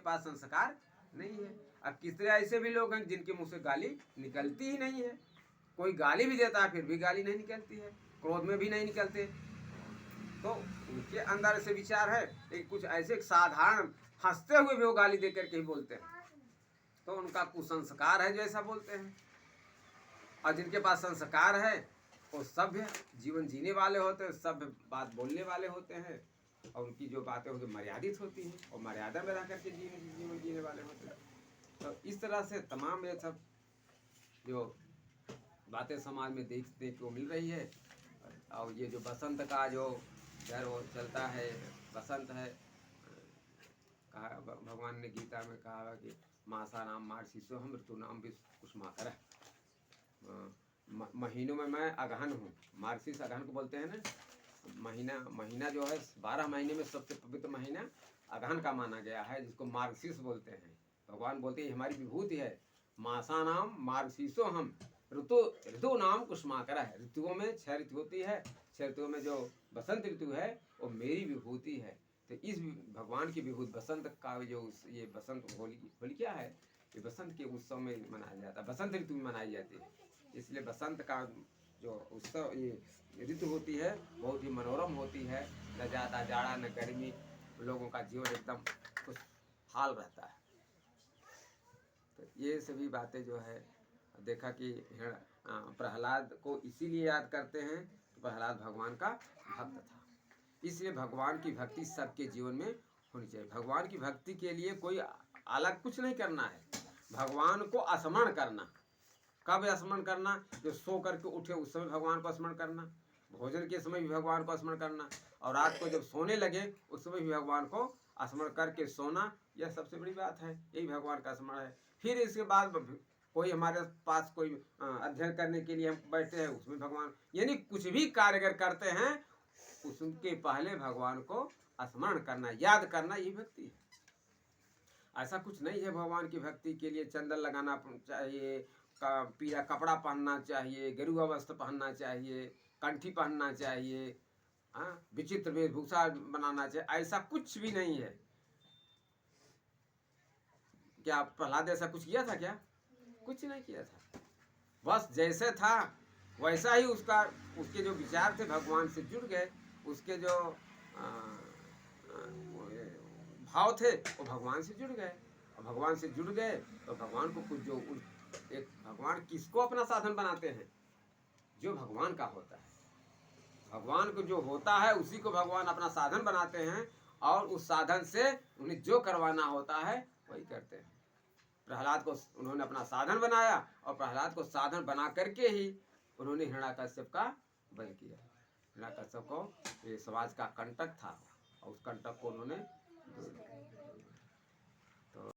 पास संस्कार नहीं है। अब कितने ऐसे भी लोग हैं जिनके मुंह से गाली निकलती ही नहीं है। कोई गाली भी देता है फिर भी गाली नहीं निकलती है, क्रोध में भी नहीं निकलते। तो उनके अंदर ऐसे विचार है, लेकिन कुछ ऐसे साधारण हंसते हुए भी वो गाली दे करके ही बोलते हैं, तो उनका कुसंस्कार है जो ऐसा बोलते हैं। और जिनके पास संस्कार है वो सभ्य जीवन जीने वाले होते हैं, सभ्य बात बोलने वाले होते हैं, और उनकी जो बातें होती मर्यादित होती हैं और मर्यादा में रह करके जीवन जीने वाले होते हैं। तो इस तरह से तमाम ये सब जो बातें समाज में देखने को मिल रही है। और ये जो बसंत का जो खैर वो चलता है, बसंत है, कहा भगवान ने गीता में कहा कि मासा नाम मार शीशो हम ऋतु नाम भी कुसुमाकर। महीनों में मैं अगहन हूँ, मार्गशीर्ष अगहन को बोलते हैं ना। महीना जो है 12 महीने में सबसे पवित्र महीना अगहन का माना गया है, जिसको मार्गशीर्ष बोलते हैं। भगवान बोलते हैं हमारी विभूति है, मासा नाम मार्गशीर्षो हम ऋतु नाम कुसुमाकर है। ऋतुओं में 6 ऋतु होती है, 6 ऋतुओं में जो बसंत ऋतु है वो मेरी विभूति है। तो इस भगवान की विभूति बसंत का जो ये बसंत होली क्या है, ये बसंत के उत्सव में मनाया जाता है, बसंत ऋतु में मनाई जाती है। इसलिए बसंत का जो उत्सव ये ऋतु होती है बहुत ही मनोरम होती है, न ज़्यादा जाड़ा न गर्मी, लोगों का जीवन एकदम खुशहाल रहता है। तो ये सभी बातें जो है देखा कि प्रहलाद को इसीलिए याद करते हैं, तो प्रहलाद भगवान का भक्त था। इसलिए भगवान की भक्ति सबके जीवन में होनी चाहिए। भगवान की भक्ति के लिए कोई अलग कुछ नहीं करना है, भगवान को स्मरण करना। कब स्मरण करना? जो सो करके उठे उस समय भगवान को स्मरण करना, भोजन के समय भी भगवान को स्मरण करना, और रात को जब सोने लगे उस समय भी भगवान को स्मरण करके सोना, यह सबसे बड़ी बात है। यही भगवान का स्मरण है। फिर इसके बाद कोई हमारे पास कोई अध्ययन करने के लिए हम बैठते हैं, उसमें भगवान, यानी कुछ भी कार्य अगर करते हैं उसके पहले भगवान को स्मरण करना, याद करना, यही भक्ति है। ऐसा कुछ नहीं है भगवान की भक्ति के लिए चंदन लगाना चाहिए, पीला कपड़ा पहनना चाहिए, गेरुआ वस्त्र पहनना चाहिए, कंठी पहनना चाहिए, विचित्र वेशभूषा बनाना चाहिए, ऐसा कुछ भी नहीं है। क्या प्रहलाद ऐसा कुछ किया था क्या? कुछ नहीं किया था। बस जैसे था वैसा ही उसके जो विचार थे भगवान से जुड़ गए, उसके जो भाव थे वो भगवान से जुड़ गए, और भगवान से जुड़ गए तो भगवान को कुछ जो एक भगवान किसको अपना साधन बनाते हैं? जो भगवान का होता है, भगवान को जो होता है उसी को भगवान अपना साधन बनाते हैं, और उस साधन से उन्हें जो करवाना होता है वही करते हैं। प्रहलाद को उन्होंने अपना साधन बनाया, और प्रहलाद को साधन बना करके ही उन्होंने हिरण्याकश्यप का वध किया। हिरण्याकश्यप को ये समाज का कंटक था, और उस कंटक को उन्होंने